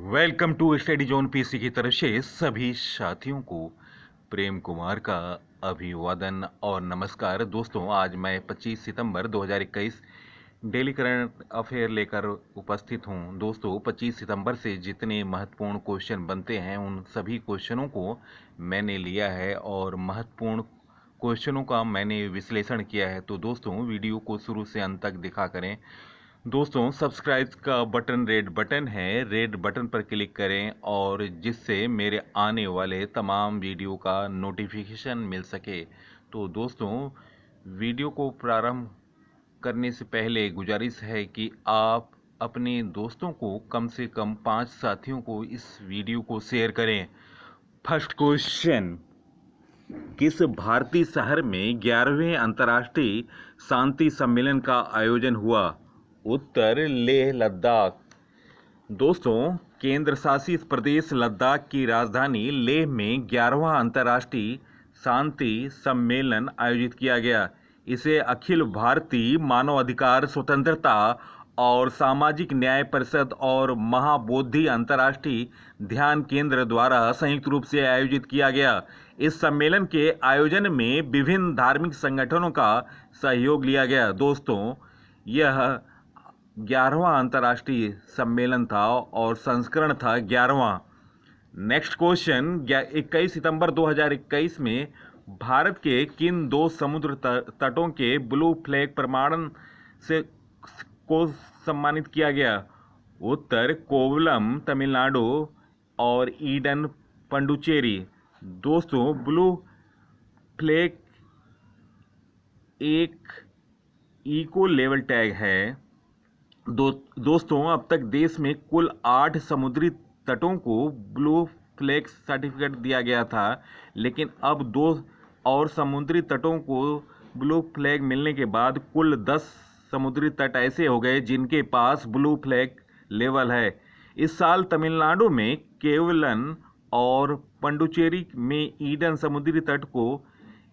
Welcome to study zone PC की तरफ से सभी साथियों को प्रेम कुमार का अभिवादन और नमस्कार। दोस्तों, आज मैं 25 सितंबर 2021 डेली करंट अफेयर लेकर उपस्थित हूं। दोस्तों, 25 सितंबर से जितने महत्वपूर्ण क्वेश्चन बनते हैं उन सभी क्वेश्चनों को मैंने लिया है और महत्वपूर्ण क्वेश्चनों का मैंने विश्लेषण किया है। तो दोस्तों, वीडियो को शुरू से अंत तक देखा करें। दोस्तों, सब्सक्राइब का बटन रेड बटन है, रेड बटन पर क्लिक करें और जिससे मेरे आने वाले तमाम वीडियो का नोटिफिकेशन मिल सके। तो दोस्तों, वीडियो को प्रारंभ करने से पहले गुजारिश है कि आप अपने दोस्तों को कम से कम 5 साथियों को इस वीडियो को शेयर करें। फर्स्ट क्वेश्चन, किस भारतीय शहर में 11वें अंतर्राष्ट्रीय शांति सम्मेलन का आयोजन हुआ? उत्तर, लेह लद्दाख। दोस्तों, केंद्र शासित प्रदेश लद्दाख की राजधानी लेह में 11वां अंतर्राष्ट्रीय शांति सम्मेलन आयोजित किया गया। इसे अखिल भारतीय मानवाधिकार स्वतंत्रता और सामाजिक न्याय परिषद और महाबोधि अंतर्राष्ट्रीय ध्यान केंद्र द्वारा संयुक्त रूप से आयोजित किया गया। इस सम्मेलन के आयोजन में विभिन्न धार्मिक संगठनों का सहयोग लिया गया। दोस्तों, यह 11वां अंतर्राष्ट्रीय सम्मेलन था और संस्करण था 11वां। नेक्स्ट क्वेश्चन, 21 सितंबर 2021 में भारत के किन 2 समुद्र तटों के ब्लू फ्लैग प्रमाणन से को सम्मानित किया गया? उत्तर, कोवलम तमिलनाडु और ईडन पुडुचेरी। दोस्तों, ब्लू फ्लैग एक इको लेवल टैग है। दोस्तों, अब तक देश में कुल 8 समुद्री तटों को ब्लू फ्लैग सर्टिफिकेट दिया गया था, लेकिन अब 2 और समुद्री तटों को ब्लू फ्लैग मिलने के बाद कुल 10 समुद्री तट ऐसे हो गए जिनके पास ब्लू फ्लैग लेवल है। इस साल तमिलनाडु में केवलन और पुडुचेरी में ईडन समुद्री तट को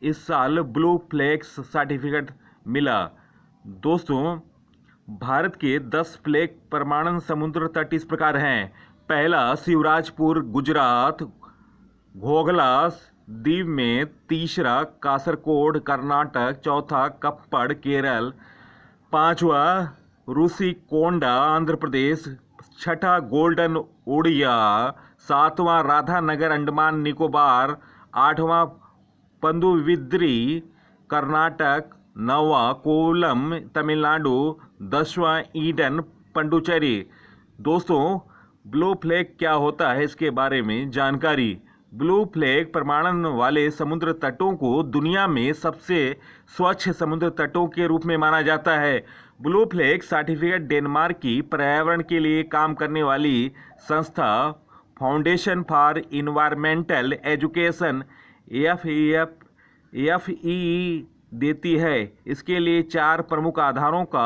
इस साल ब्लू फ्लैग सर्टिफिकेट मिला। दोस्तों, भारत के 10 फ्लैग प्रमाणन समुद्र तट इस प्रकार हैं। पहला, शिवराजपुर गुजरात घोघला द्वीप में। तीसरा, कासरकोड कर्नाटक। चौथा, कप्पड़ केरल। पांचवा, रुषिकोंडा आंध्र प्रदेश। छठा, गोल्डन ओडिया। सातवां, राधानगर अंडमान निकोबार। आठवां, पंदुविद्री कर्नाटक। नौवां, कोवलम तमिलनाडु। 10वां, ईडन पुडुचेरी। दोस्तों, ब्लू फ्लैग क्या होता है इसके बारे में जानकारी। ब्लू फ्लैग प्रमाणन वाले समुद्र तटों को दुनिया में सबसे स्वच्छ समुद्र तटों के रूप में माना जाता है। ब्लू फ्लैग सर्टिफिकेट डेनमार्क की पर्यावरण के लिए काम करने वाली संस्था foundation for environmental education FEE देती है। इसके लिए 4 प्रमुख आधारों का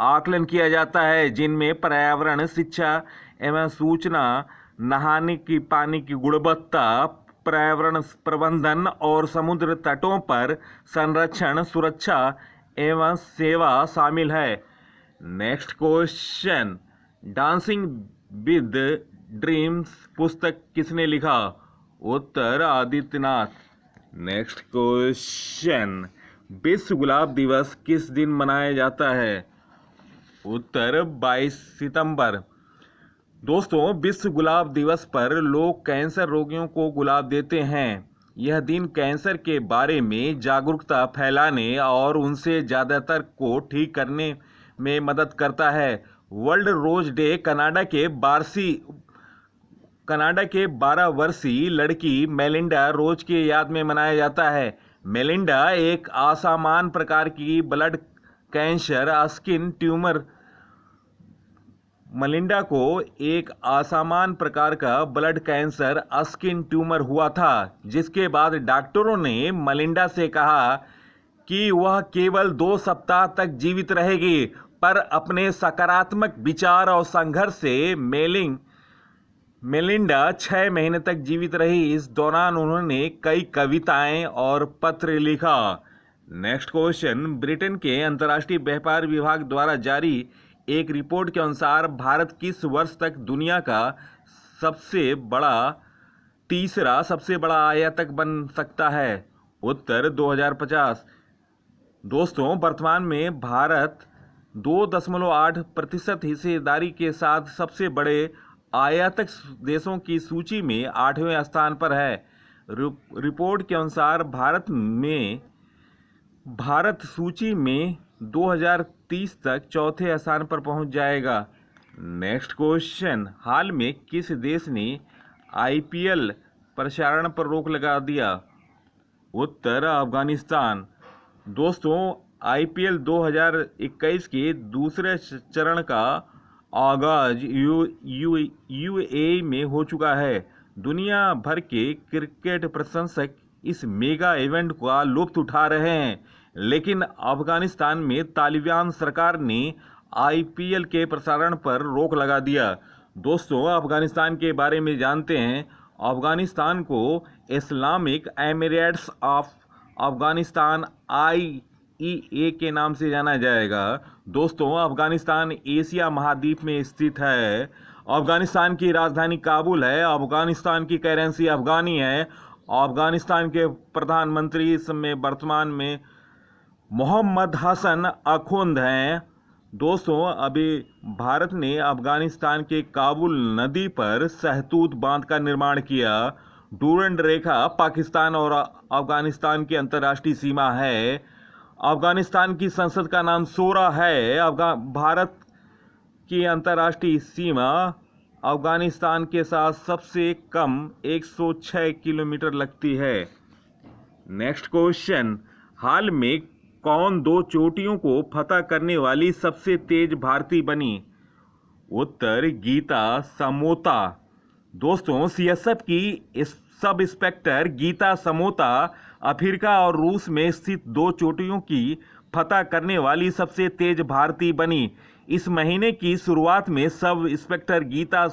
आकलन किया जाता है, जिनमें पर्यावरण, शिक्षा एवं सूचना, नहाने की पानी की गुणवत्ता, पर्यावरण प्रबंधन और समुद्र तटों पर संरक्षण, सुरक्षा एवं सेवा शामिल है। Next question, dancing with dreams पुस्तक किसने लिखा? उत्तर, आदित्यनाथ। नेक्स्ट क्वेश्चन, विश्व गुलाब दिवस किस दिन मनाया जाता है? उत्तर, 22 सितंबर। दोस्तों, विश्व गुलाब दिवस पर लोग कैंसर रोगियों को गुलाब देते हैं। यह दिन कैंसर के बारे में जागरूकता फैलाने और उनसे ज़्यादातर को ठीक करने में मदद करता है। वर्ल्ड रोज डे कनाडा के 12 वर्षीय लड़की मेलिंडा रोज की याद में मनाया जाता है। मेलिंडा एक असामान्य प्रकार की ब्लड कैंसर स्किन ट्यूमर मलिंडा को एक असामान्य प्रकार का ब्लड कैंसर स्किन ट्यूमर हुआ था, जिसके बाद डॉक्टरों ने मलिंडा से कहा कि वह केवल 2 सप्ताह तक जीवित रहेगी, पर अपने सकारात्मक विचार और संघर्ष से मेलिंडा 6 महीने तक जीवित रही। इस दौरान उन्होंने कई कविताएं और पत्र लिखा। नेक्स्ट क्वेश्चन, ब्रिटेन के अंतर्राष्ट्रीय व्यापार विभाग द्वारा जारी एक रिपोर्ट के अनुसार भारत किस वर्ष तक दुनिया का तीसरा सबसे बड़ा आयातक बन सकता है? उत्तर 2050। दोस्तों, वर्तमान में भारत 2.8% हिस्सेदारी के साथ सबसे बड़े आयातक देशों की सूची में 8वें स्थान पर है। रिपोर्ट के अनुसार भारत सूची में 2030 तक चौथे स्थान पर पहुंच जाएगा। नेक्स्ट क्वेश्चन, हाल में किस देश ने IPL प्रसारण पर रोक लगा दिया? उत्तर अफगानिस्तान। दोस्तों, IPL 2021 के दूसरे चरण का आगाज UAE में हो चुका है। दुनिया भर के क्रिकेट प्रशंसक इस मेगा इवेंट का लुत्फ उठा रहे हैं, लेकिन अफगानिस्तान में तालिबान सरकार ने IPL के प्रसारण पर रोक लगा दिया। दोस्तों, अफगानिस्तान के बारे में जानते हैं। अफगानिस्तान को Islamic Emirates of Afghanistan IEA के नाम से जाना जाएगा। दोस्तों, अफगानिस्तान एशिया महाद्वीप में स्थित है। अफगानिस्तान की राजधानी काबुल है। अफगानिस्तान की करेंसी अफगानी है। अफगानिस्तान के प्रधानमंत्री इस समय वर्तमान में मोहम्मद हसन अखुंद हैं। दोस्तों, अभी भारत ने अफगानिस्तान के काबुल नदी पर सहतूत बांध का निर्माण किया। डूरंड रेखा पाकिस्तान और अफगानिस्तान की अंतर्राष्ट्रीय सीमा है। अफगानिस्तान की संसद का नाम शोरा है। भारत की अंतर्राष्ट्रीय सीमा अफगानिस्तान के साथ सबसे कम 106 किलोमीटर लगती है। नेक्स्ट क्वेश्चन, हाल में कौन 2 चोटियों को फतह करने वाली सबसे तेज भारतीय बनी? उत्तर गीता समोता। दोस्तों, CSF की सब इंस्पेक्टर गीता समोता अफ्रीका और रूस में स्थित 2 चोटियों की फतह करने वाली सबसे तेज भारतीय बनी। इस महीने की शुरुआत में सब इंस्पेक्टर गीता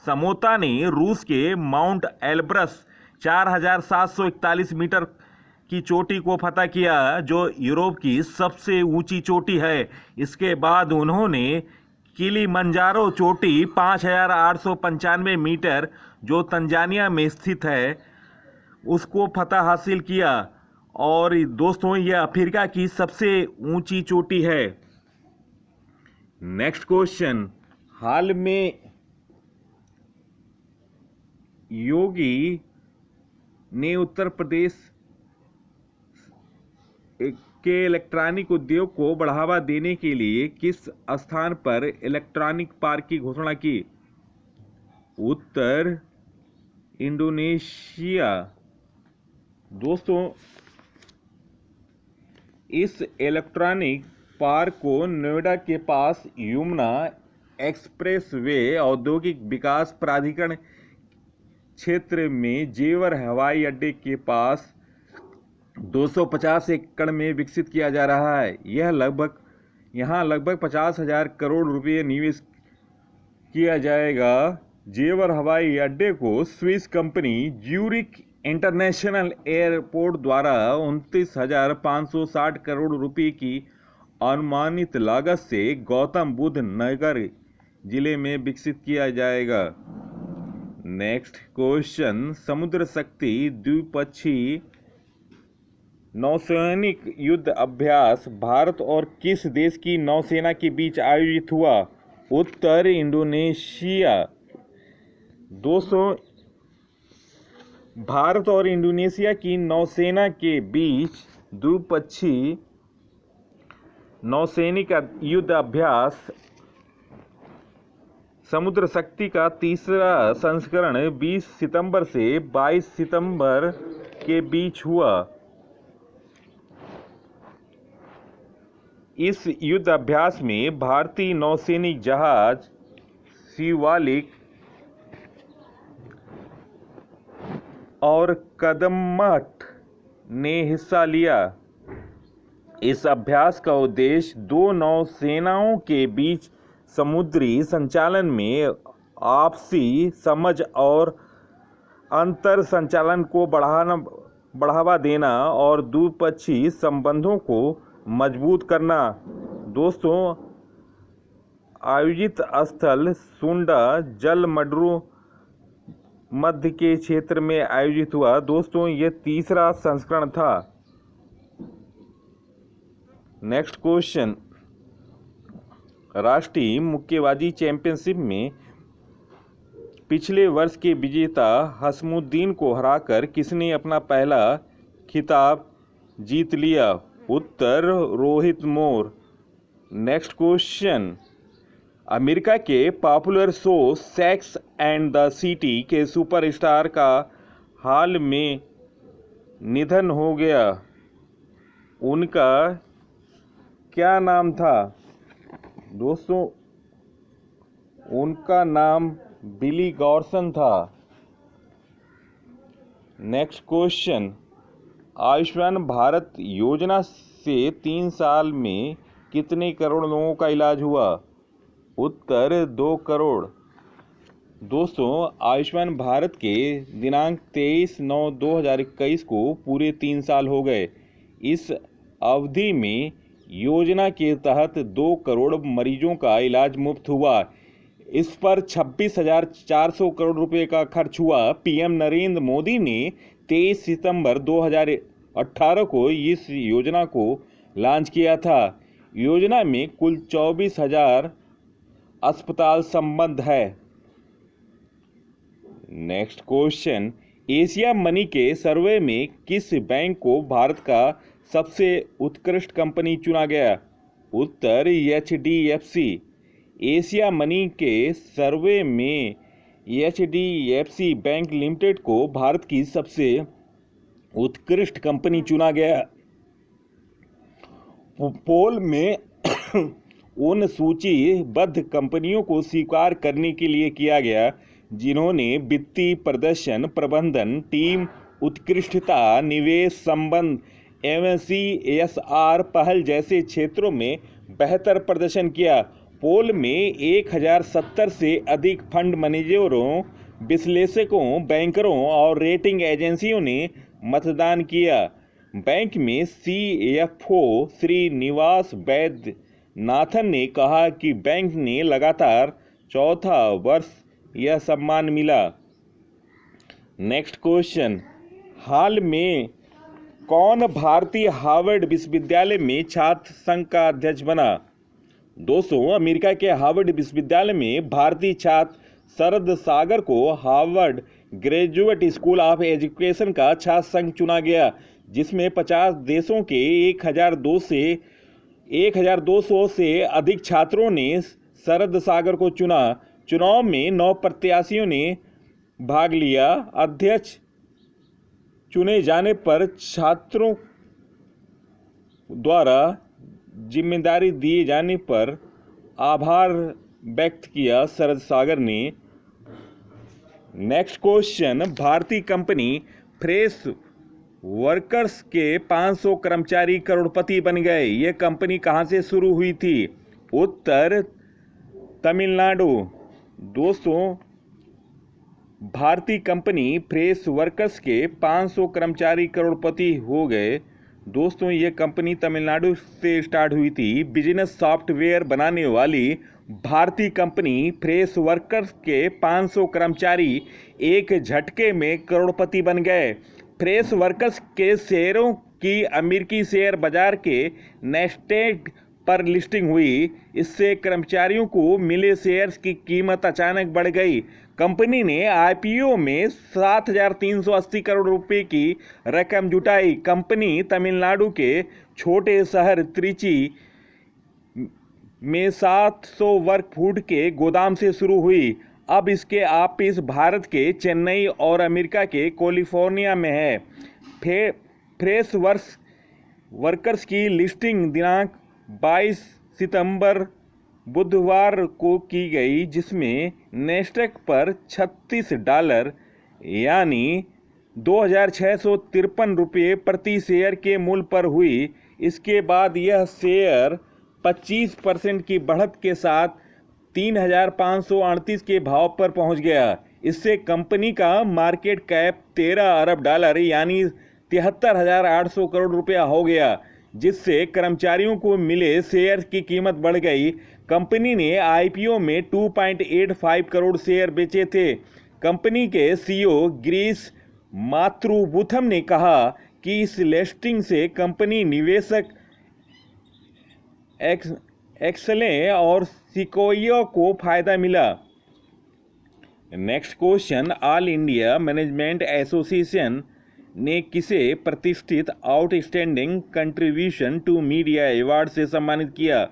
समोता ने रूस के माउंट एल्ब्रस 4741 मीटर की चोटी को फतह किया, जो यूरोप की सबसे ऊंची चोटी है। इसके बाद उन्होंने किलिमंजारो चोटी 5895 मीटर, जो तंजानिया में स्थित है, उसको फतह हासिल किया। और दोस्तों, यह अफ्रीका की सबसे ऊंची चोटी है। नेक्स्ट क्वेश्चन, हाल में योगी ने उत्तर प्रदेश के इलेक्ट्रॉनिक उद्योग को बढ़ावा देने के लिए किस स्थान पर इलेक्ट्रॉनिक पार्क की घोषणा की? उत्तर इंडोनेशिया। दोस्तों, इस इलेक्ट्रॉनिक पार्क को नोएडा के पास यमुना एक्सप्रेसवे औद्योगिक विकास प्राधिकरण क्षेत्र में जेवर हवाई अड्डे के पास 250 एकड़ में विकसित किया जा रहा है। यहाँ लगभग 50,000 करोड़ रुपये निवेश किया जाएगा। जेवर हवाई अड्डे को Swiss company Zurich international airport द्वारा 29,560 करोड़ रुपये की अनुमानित लागत से गौतम बुद्ध नगर जिले में विकसित किया जाएगा। नेक्स्ट क्वेश्चन, समुद्र शक्ति द्विपक्षीय नौसैनिक युद्ध अभ्यास भारत और किस देश की नौसेना के बीच आयोजित हुआ? उत्तर इंडोनेशिया। दोस्तों, भारत और इंडोनेशिया की नौसेना के बीच द्विपक्षीय नौसैनिक युद्ध अभ्यास समुद्र शक्ति का तीसरा संस्करण 20 सितंबर से 22 सितंबर के बीच हुआ। इस युद्ध अभ्यास में भारतीय नौसैनिक जहाज शिवालिक और कदम्बाट ने हिस्सा लिया। इस अभ्यास का उद्देश्य 2 नौसेनाओं के बीच समुद्री संचालन में आपसी समझ और अंतर संचालन को बढ़ावा देना और द्विपक्षीय संबंधों को मजबूत करना। दोस्तों, आयोजित स्थल सुंडा जलमड्रू मध्य के क्षेत्र में आयोजित हुआ। दोस्तों यह तीसरा संस्करण था। नेक्स्ट क्वेश्चन, राष्ट्रीय मुक्केबाजी चैंपियनशिप में पिछले वर्ष के विजेता हसमुद्दीन को हराकर किसने अपना पहला खिताब जीत लिया? उत्तर, रोहित मोर। नेक्स्ट क्वेश्चन, अमेरिका के popular show sex and the city के सुपरस्टार का हाल में निधन हो गया। उनका क्या नाम था? दोस्तों उनका नाम बिली गॉर्सन था। नेक्स्ट क्वेश्चन, आयुष्मान भारत योजना से 3 साल में कितने करोड़ लोगों का इलाज हुआ? उत्तर, 2 करोड़। दोस्तों आयुष्मान भारत के दिनांक 23/9/2021 को पूरे 3 साल हो गए। इस अवधि में योजना के तहत 2 करोड़ मरीजों का इलाज मुफ्त हुआ। इस पर 26,400 करोड़ रुपए का खर्च हुआ। पीएम नरेंद्र मोदी ने 23 सितंबर 2018 को इस योजना को लॉन्च किया था। योजना में कुल 24,000 अस्पताल संबद्ध है। नेक्स्ट क्वेश्चन, एशिया मनी के सर्वे में किस बैंक को भारत का सबसे उत्कृष्ट कंपनी चुना गया? उत्तर, HDFC। एशिया मनी के सर्वे में HDFC बैंक लिमिटेड को भारत की सबसे उत्कृष्ट कंपनी चुना गया। पोल में उन सूचीबद्ध कंपनियों को स्वीकार करने के लिए किया गया जिन्होंने वित्तीय प्रदर्शन, प्रबंधन, टीम उत्कृष्टता, निवेश संबंध एवं CSR पहल जैसे क्षेत्रों में बेहतर प्रदर्शन किया। पोल में 1070 से अधिक फंड मैनेजरों, विश्लेषकों, बैंकरों और रेटिंग एजेंसियों ने मतदान किया। बैंक में CFO श्रीनिवास वैद्यनाथन ने कहा कि बैंक ने लगातार चौथा वर्ष यह सम्मान मिला। नेक्स्ट क्वेश्चन, हाल में कौन भारतीय हार्वर्ड विश्वविद्यालय में छात्र संघ का अध्यक्ष बना? दोस्तों अमेरिका के हार्वर्ड विश्वविद्यालय में भारतीय छात्र शरद सागर को Harvard graduate school of education का छात्र संघ चुना गया, जिसमें 50 देशों के 1200 से अधिक छात्रों ने शरद सागर को चुना। चुनाव में 9 प्रत्याशियों ने भाग लिया। अध्यक्ष चुने जाने पर छात्रों द्वारा जिम्मेदारी दिए जाने पर आभार व्यक्त किया शरद सागर ने। नेक्स्ट क्वेश्चन, भारतीय कंपनी फ्रेश वर्कर्स के 500 कर्मचारी करोड़पति बन गए। यह कंपनी कहां से शुरू हुई थी? उत्तर, तमिलनाडु। दोस्तों भारतीय कंपनी फ्रेश वर्कर्स के 500 कर्मचारी करोड़पति हो गए। दोस्तों ये कंपनी तमिलनाडु से स्टार्ट हुई थी। बिजनेस सॉफ्टवेयर बनाने वाली भारतीय कंपनी फ्रेश वर्कर्स के 500 कर्मचारी एक झटके में करोड़पति बन गए। फ्रेश वर्कर्स के शेयरों की अमेरिकी शेयर बाजार के नैस्डैक पर लिस्टिंग हुई। इससे कर्मचारियों को मिले शेयर्स की कीमत अचानक बढ़ गई। कंपनी ने IPO में 7,380 करोड़ रुपए की रकम जुटाई। कंपनी तमिलनाडु के छोटे शहर त्रिची में 700 वर्ग फुट के गोदाम से शुरू हुई। अब इसके ऑफिस भारत के चेन्नई और अमेरिका के कैलिफोर्निया में है। फ्रेश वर्कर्स की लिस्टिंग दिनांक 22 सितंबर बुधवार को की गई, जिसमें नैस्डैक पर $36 यानी 2,653 रुपये प्रति शेयर के मूल्य पर हुई। इसके बाद यह शेयर 25% की बढ़त के साथ 3,538 के भाव पर पहुंच गया। इससे कंपनी का मार्केट कैप $13 अरब यानी 73,800 करोड़ रुपया हो गया, जिससे कर्मचारियों को मिले शेयर की कीमत बढ़ गई। कंपनी ने IPO में 2.85 करोड़ शेयर बेचे थे, कंपनी के सीईओ गिरीश माथुरुबुथम ने कहा कि इस लिस्टिंग से कंपनी निवेशक एक्सले और सिकोया को फायदा मिला। Next question, All India Management Association ने किसे प्रतिष्ठित outstanding contribution to media award से सम्मानित किया?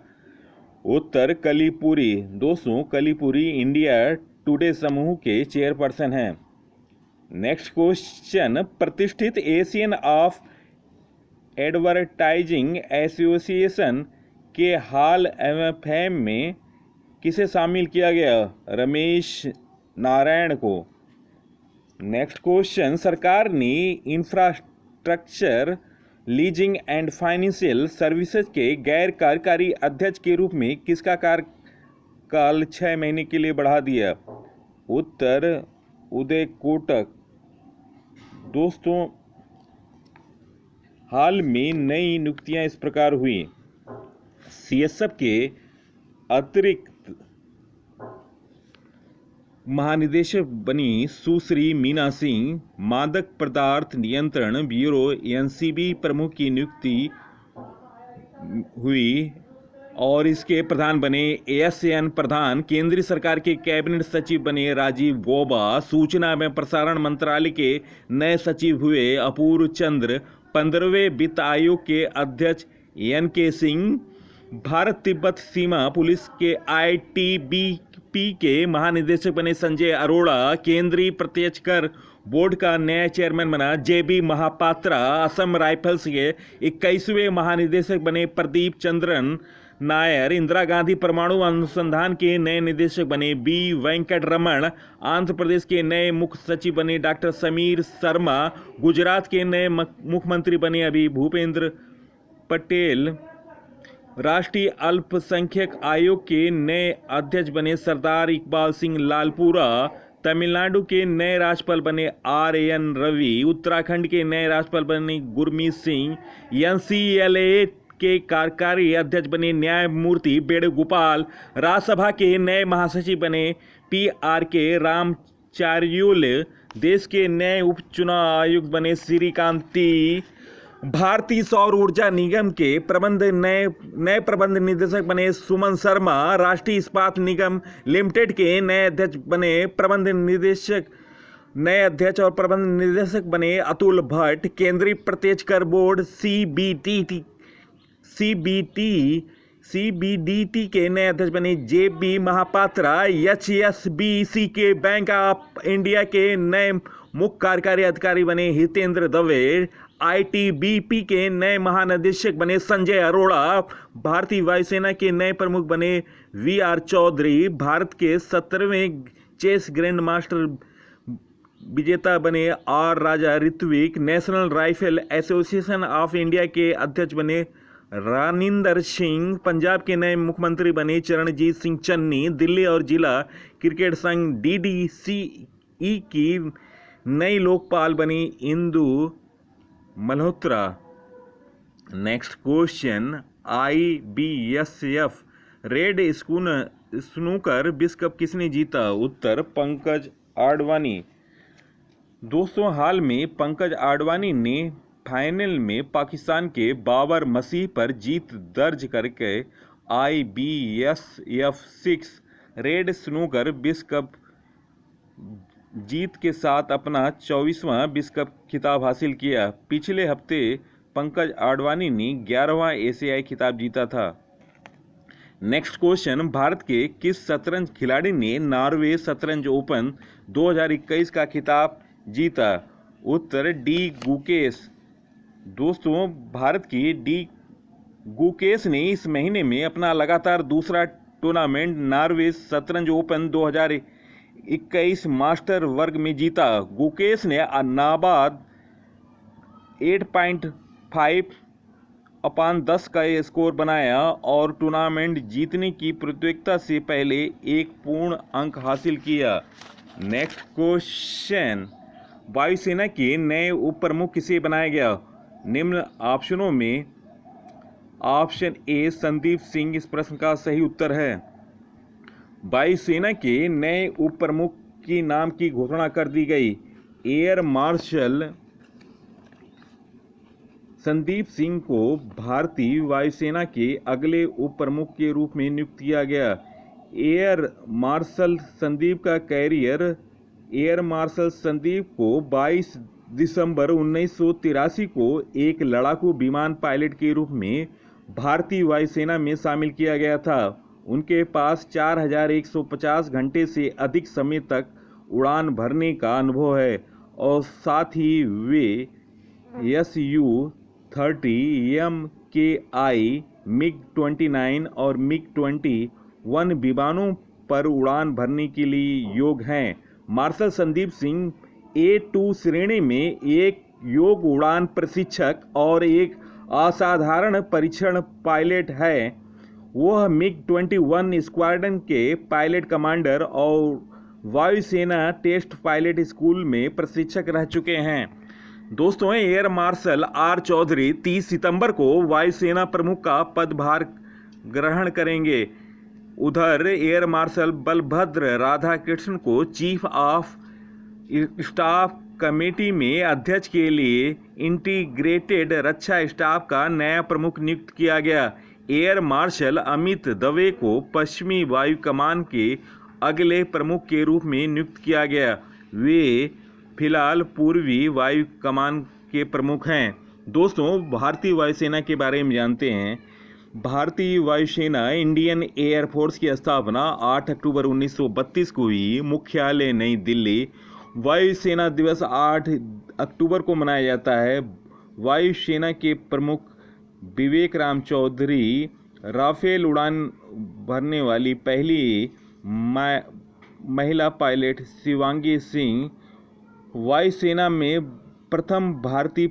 उत्तर कलीपुरी। दोस्तों, कलीपुरी इंडिया टुडे समूह के चेयरपर्सन हैं। नेक्स्ट क्वेश्चन, प्रतिष्ठित एशियन ऑफ एडवर्टाइजिंग एसोसिएशन के हॉल ऑफ फेम में किसे शामिल किया गया? रमेश नारायण को। नेक्स्ट क्वेश्चन, सरकार ने Infrastructure Leasing and Financial Services के गैर कार्यकारी अध्यक्ष के रूप में किसका कार्यकाल 6 महीने के लिए बढ़ा दिया? उत्तर उदय कोटक। दोस्तों, हाल में नई नियुक्तियां इस प्रकार हुई। सीएसएफ के अतिरिक्त महानिदेशक बनी सुश्री मीना सिंह। मादक पदार्थ नियंत्रण ब्यूरो एनसीबी प्रमुख की नियुक्ति हुई और इसके प्रधान बने एएसएन प्रधान। केंद्रीय सरकार के कैबिनेट सचिव बने राजीव गौबा। सूचना एवं प्रसारण मंत्रालय के नए सचिव हुए अपूर्व चंद्र। 15वें वित्त आयोग के अध्यक्ष एनके सिंह। भारत तिब्बत सीमा पुलिस के आईटीबीपी के महानिदेशक बने संजय अरोड़ा। केंद्रीय प्रत्यक्ष कर बोर्ड का नया चेयरमैन बना जेबी महापात्रा। असम राइफल्स के 21वें महानिदेशक बने प्रदीप चंद्रन नायर। इंदिरा गांधी परमाणु अनुसंधान के नए निदेशक बने बी वेंकट रमन। आंध्र प्रदेश के नए मुख्य सचिव बने डॉक्टर समीर शर्मा। गुजरात के नए मुख्यमंत्री बने अभी भूपेंद्र पटेल। राष्ट्रीय अल्पसंख्यक आयोग के नए अध्यक्ष बने सरदार इकबाल सिंह लालपुरा। तमिलनाडु के नए राज्यपाल बने आर.एन. रवि। उत्तराखंड के नए राज्यपाल बने गुरमीत सिंह। एनसीएलए के कार्यकारी अध्यक्ष बने न्यायमूर्ति वेणुगोपाल। राज्यसभा के नए महासचिव बने पी.आर.के. रामचार्युल। देश के नए उप चुनाव आयुक्त बने श्रीकांती। भारतीय सौर ऊर्जा निगम के नए प्रबंध निदेशक बने सुमन शर्मा। राष्ट्रीय इस्पात निगम लिमिटेड के नए अध्यक्ष बने नए अध्यक्ष और प्रबंध निदेशक बने अतुल भट्ट। केंद्रीय प्रत्यक्ष कर बोर्ड सीबीडीटी के नए अध्यक्ष बने जेबी महापात्रा। एचएसबीसी के बैंक ऑफ इंडिया के नए मुख्य कार्यकारी अधिकारी बने हितेंद्र दवे। आईटीबीपी के नए महानिदेशक बने संजय अरोड़ा। भारतीय वायुसेना के नए प्रमुख बने वीआर चौधरी। भारत के 17वें चेस ग्रैंड मास्टर विजेता बने R Raja Ritvik. National Rifle Association of India के अध्यक्ष बने रानिंदर सिंह। पंजाब के नए मुख्यमंत्री बने चरणजीत सिंह चन्नी। दिल्ली और जिला क्रिकेट संघ डीडीसीई की नई लोकपाल बनी Indu Malhotra. Next question, IBSF red snooker विश्व कप किसने जीता? उत्तर पंकज आडवाणी। दोस्तों, हाल में पंकज आडवाणी ने फाइनल में पाकिस्तान के बाबर मसीह पर जीत दर्ज करके आईबीएसएफ 6 रेड स्नूकर विश्व कप जीत के साथ अपना 24वां विश्व कप खिताब हासिल किया। पिछले हफ्ते पंकज आडवाणी ने 11वां एशियाई खिताब जीता था। नेक्स्ट क्वेश्चन, भारत के किस शतरंज खिलाड़ी ने नॉर्वे शतरंज ओपन 2021 का खिताब जीता? उत्तर डी गुकेश। दोस्तों, भारत की डी गुकेश ने इस महीने में अपना लगातार दूसरा टूर्नामेंट नॉर्वे शतरंज ओपन 2021 मास्टर वर्ग में जीता। गुकेश ने नाबाद 8.5/10 का स्कोर बनाया और टूर्नामेंट जीतने की प्रतियोगिता से पहले एक पूर्ण अंक हासिल किया। नेक्स्ट क्वेश्चन, वायुसेना के नए उप प्रमुख किसे बनाया गया? निम्न ऑप्शनों में ऑप्शन ए संदीप सिंह इस प्रश्न का सही उत्तर है। वायुसेना के नए उप प्रमुख की नाम की घोषणा कर दी गई। एयर मार्शल संदीप सिंह को भारतीय वायुसेना के अगले उप प्रमुख के रूप में नियुक्त किया गया। एयर मार्शल संदीप का कैरियर एयर मार्शल संदीप को 22 दिसंबर 1983 को एक लड़ाकू विमान पायलट के रूप में भारतीय वायुसेना में शामिल किया गया था। उनके पास 4150 घंटे से अधिक समय तक उड़ान भरने का अनुभव है और साथ ही वे SU-30 MKI MiG-29 और MiG-21 विमानों पर उड़ान भरने के लिए योग्य हैं। मार्शल संदीप सिंह A2 श्रेणी में एक योग्य उड़ान प्रशिक्षक और एक असाधारण परीक्षण पायलट है। वह MiG-21 स्क्वाड्रन के पायलट कमांडर और वायुसेना टेस्ट पायलट स्कूल में प्रशिक्षक रह चुके हैं। दोस्तों, एयर मार्शल आर चौधरी 30 सितंबर को वायुसेना प्रमुख का पदभार ग्रहण करेंगे। उधर एयर मार्शल बलभद्र राधाकृष्णन को चीफ ऑफ स्टाफ कमेटी में अध्यक्ष के लिए इंटीग्रेटेड रक्षा स्टाफ का नया प्रमुख नियुक्त किया गया। एयर मार्शल अमित दवे को पश्चिमी वायु कमान के अगले प्रमुख के रूप में नियुक्त किया गया। वे फिलहाल पूर्वी वायु कमान के प्रमुख हैं। दोस्तों, भारतीय वायुसेना के बारे में जानते हैं। भारतीय वायुसेना इंडियन एयरफोर्स की स्थापना 8 अक्टूबर 1932 को हुई। मुख्यालय नई दिल्ली। वायुसेना दिवस 8 अक्टूबर को मनाया जाता है। वायुसेना के प्रमुख विवेक राम चौधरी, राफेल उड़ान भरने वाली पहली महिला पायलट शिवांगी सिंह, वायुसेना में प्रथम भारतीय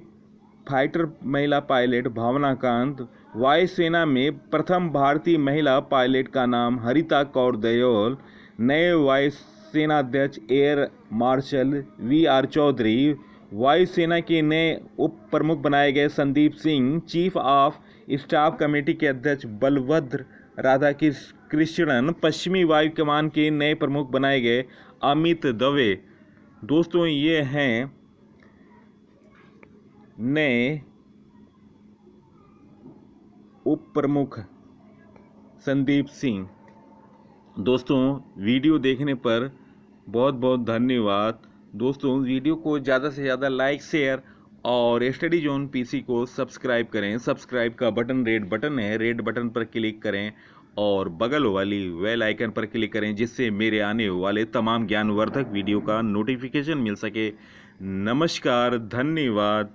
फाइटर महिला पायलट भावना कांत, वायुसेना में प्रथम भारतीय महिला पायलट का नाम हरिता कौर दयाल, नए वायुसेनाध्यक्ष एयर मार्शल VR चौधरी, वायुसेना के नए उप प्रमुख बनाए गए Sandeep Singh, chief of staff committee के अध्यक्ष बलभद्र राधाकृष्णन, पश्चिमी वायु कमान के नए प्रमुख बनाए गए अमित दवे। दोस्तों, ये हैं नए उप प्रमुख संदीप सिंह। दोस्तों, वीडियो देखने पर बहुत बहुत धन्यवाद। दोस्तों, वीडियो को ज़्यादा से ज़्यादा लाइक, शेयर और स्टडी जोन PC को सब्सक्राइब करें। सब्सक्राइब का बटन रेड बटन है, रेड बटन पर क्लिक करें और बगल वाली बेल आइकन पर क्लिक करें, जिससे मेरे आने वाले तमाम ज्ञानवर्धक वीडियो का नोटिफिकेशन मिल सके। नमस्कार, धन्यवाद।